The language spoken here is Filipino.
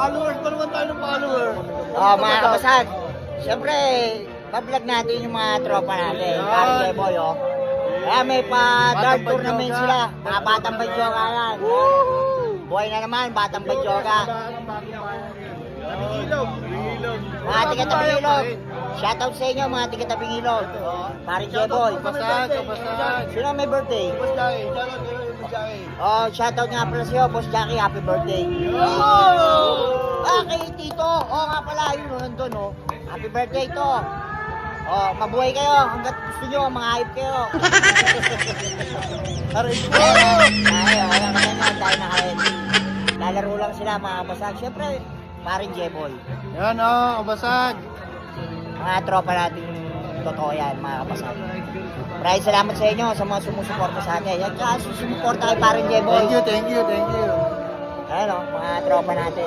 Followers pa naman tayo ng follower. Mga kabasag. Siyempre, pa-vlog natin yung mga tropa natin. Parang Jeboy, oh. Kaya may pa-dart tournament sila. Mga batang badyoga yan. Buhay na naman, batang badyoga. Mga tiga-tabing ilog. Shoutout sa inyo, mga tiga-tabing ilog. Parang Jeboy. Kabasag. Sino may birthday? Boss Jackie. Shoutout kayo kay Boss Jackie. Oh, shoutout nga pala sa'yo, Boss Jackie. Happy birthday. Kay Tito. Nga pala, yun, nandun, oh. Happy birthday to. Mabuhay kayo hanggat gusto nyo, mga hype kayo. Aray ko. Tayo na kayo. Lalaro lang sila, mga kabasag. Siyempre, paring Jeboy. Yan kabasag. Mga tropa natin, totoo yan, mga kabasag. Maraming salamat sa inyo, sa mga sumusuporta sa atin. At saka sumusuporta kay paring Jeboy. Thank you. Ayan o, mga tropa natin.